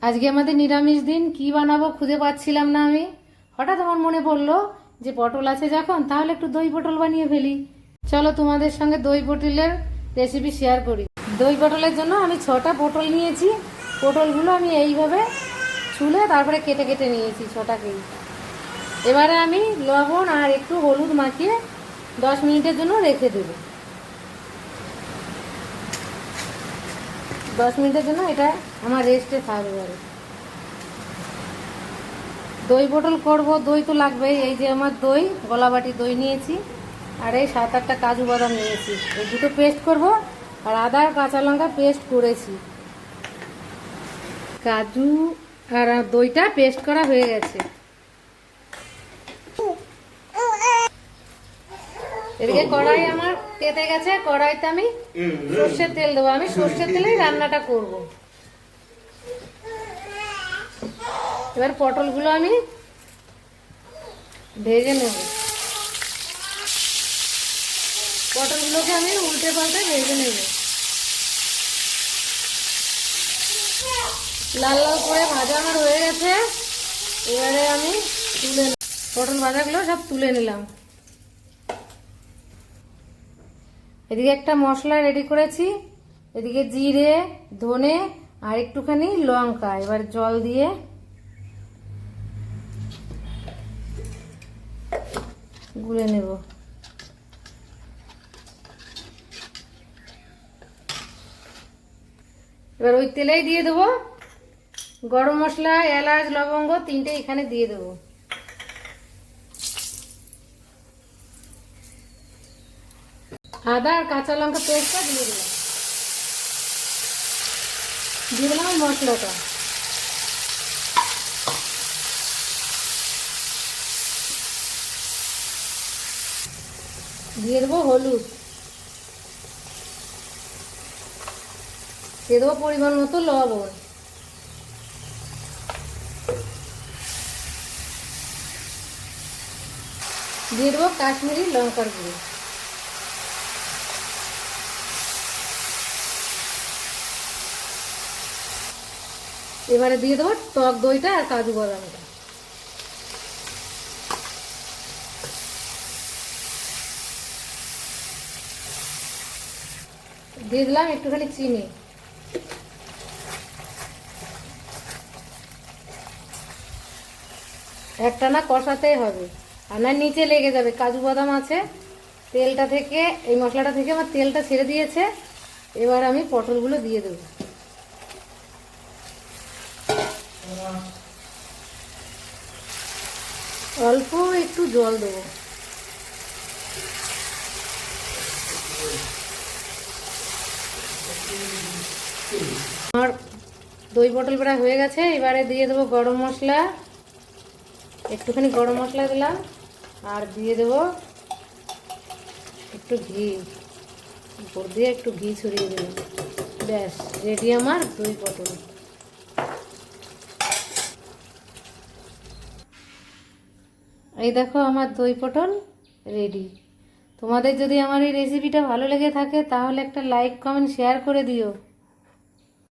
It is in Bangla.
আজকে আমাদের নিরামিষ দিন, কি বানাবো খুঁজে পাচ্ছিলাম না আমি। হঠাৎ আমার মনে পড়লো যে পটল আছে যখন, তাহলে একটু দই পটল বানিয়ে ফেলি। চলো তোমাদের সঙ্গে দই পটলের রেসিপি শেয়ার করি। দই পটলের জন্য আমি 6টা পটল নিয়েছি। পটলগুলো আমি এইভাবে ছুলে তারপরে কেটে কেটে নিয়েছি 6টাকেই। এবারে আমি লবণ আর একটু হলুদ মাখিয়ে 10 মিনিটের জন্য রেখে দেব। 10 মিনিটের জন্য এটা আমার রেস্টে থাকবে। এবারে দই পটল করব, দই তো লাগবেই। এই যে আমার দই, গলা বাটি দই নিয়েছি, আর এই 7-8টা কাজু বাদাম নিয়েছি। এই দুটো পেস্ট করব, আর আদা আর কাঁচা লঙ্কা পেস্ট করেছি। কাজু আর দইটা পেস্ট করা হয়ে গেছে। এদিকে কড়াই আমার তেতে গেছে, কড়াইতে আমি সর্ষের তেল দেবো। আমি সর্ষের তেলেই রান্নাটা করব। এবার পটলগুলো আমি ভেজে নেব। পটলগুলোকে আমি উল্টে পাল্টে ভেজে নেব। লাল লাল করে ভাজা আমার হয়ে গেছে। এবারে আমি তুলে পটল ভাজাগুলো সব তুলে নিলাম। এদিকে একটা মশলা রেডি করেছি। এদিকে জিরে, ধনে আর একটুখানি লঙ্কা। এবার জল দিয়ে গুলে নেব। এবার ওই তেলেই দিয়ে দেবো গরম মশলা, এলাচ, লবঙ্গ 3টে এখানে দিয়ে দেবো। আদা আর কাঁচা লঙ্কা পেস্টটা দিয়ে দিলাম। দিয়ে দিলাম মশলাটা। দিয়ে দেবো হলুদ। দিয়ে দেবো পরিমাণ মতো লবণ। দিয়ে দেবো কাশ্মীরি লঙ্কার গুঁড়ো। এবারে দিয়ে দেবো টক দইটা আর কাজু বাদামটা। দিয়ে দিলাম একটুখানি চিনি। একটা না কষাতেই হবে, আর না নিচে লেগে যাবে। কাজু বাদাম আছে, তেলটা থেকে, এই মশলাটা থেকে আমার তেলটা ছেড়ে দিয়েছে। এবার আমি পটলগুলো দিয়ে দেবো। অল্প একটু জল দেবো। আমার দই পটল প্রায় হয়ে গেছে। এবারে দিয়ে দেবো গরম মশলা। একটুখানি গরম মশলা দিলাম, আর দিয়ে দেবো একটু ঘি। উপর দিয়ে একটু ঘি ছড়িয়ে দিলাম। ব্যাস, রেডি আমার দই পটল। এই দেখো আমার দই পটল রেডি। তোমাদের যদি আমার এই রেসিপিটা ভালো লেগে থাকে তাহলে একটা লাইক, কমেন্ট, শেয়ার করে দিও।